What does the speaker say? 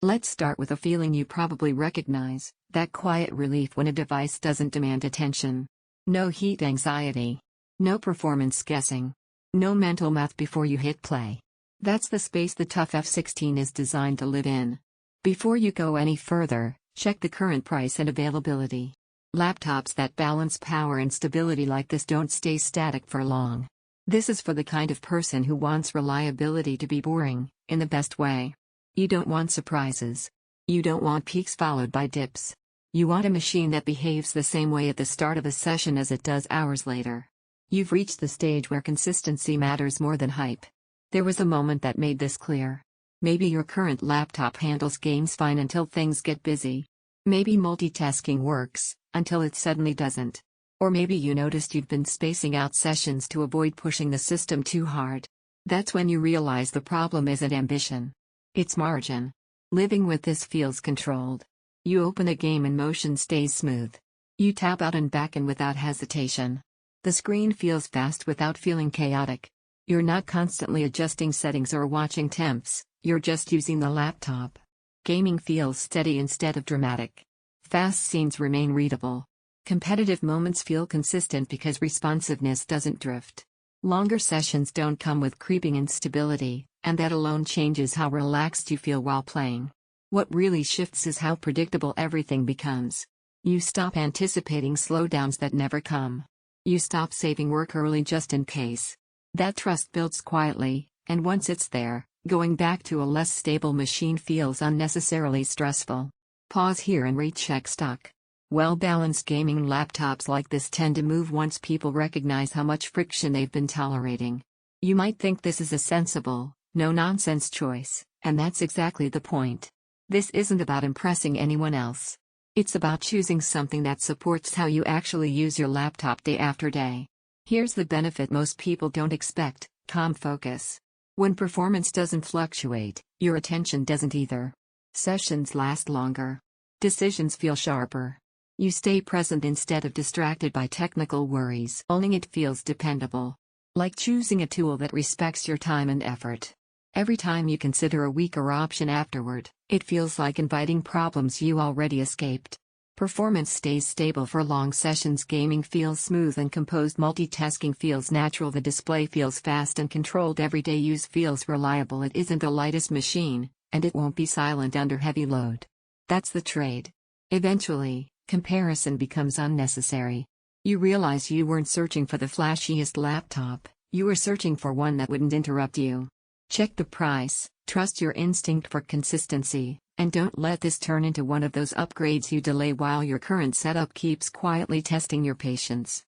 Let's start with a feeling you probably recognize, that quiet relief when a device doesn't demand attention. No heat anxiety. No performance guessing. No mental math before you hit play. That's the space the TUF F16 is designed to live in. Before you go any further, check the current price and availability. Laptops that balance power and stability like this don't stay static for long. This is for the kind of person who wants reliability to be boring, in the best way. You don't want surprises. You don't want peaks followed by dips. You want a machine that behaves the same way at the start of a session as it does hours later. You've reached the stage where consistency matters more than hype. There was a moment that made this clear. Maybe your current laptop handles games fine until things get busy. Maybe multitasking works, until it suddenly doesn't. Or maybe you noticed you've been spacing out sessions to avoid pushing the system too hard. That's when you realize the problem isn't ambition. It's margin. Living with this feels controlled. You open a game and motion stays smooth. You tap out and back in without hesitation. The screen feels fast without feeling chaotic. You're not constantly adjusting settings or watching temps, you're just using the laptop. Gaming feels steady instead of dramatic. Fast scenes remain readable. Competitive moments feel consistent because responsiveness doesn't drift. Longer sessions don't come with creeping instability, and that alone changes how relaxed you feel while playing. What really shifts is how predictable everything becomes. You stop anticipating slowdowns that never come. You stop saving work early just in case. That trust builds quietly, and once it's there, going back to a less stable machine feels unnecessarily stressful. Pause here and recheck stock. Well-balanced gaming laptops like this tend to move once people recognize how much friction they've been tolerating. You might think this is a sensible, no-nonsense choice, and that's exactly the point. This isn't about impressing anyone else. It's about choosing something that supports how you actually use your laptop day after day. Here's the benefit most people don't expect: calm focus. When performance doesn't fluctuate, your attention doesn't either. Sessions last longer. Decisions feel sharper. You stay present instead of distracted by technical worries. Owning it feels dependable. Like choosing a tool that respects your time and effort. Every time you consider a weaker option afterward, it feels like inviting problems you already escaped. Performance stays stable for long sessions. Gaming feels smooth and composed. Multitasking feels natural. The display feels fast and controlled. Everyday use feels reliable. It isn't the lightest machine, and it won't be silent under heavy load. That's the trade. Eventually, comparison becomes unnecessary. You realize you weren't searching for the flashiest laptop, you were searching for one that wouldn't interrupt you. Check the price, trust your instinct for consistency, and don't let this turn into one of those upgrades you delay while your current setup keeps quietly testing your patience.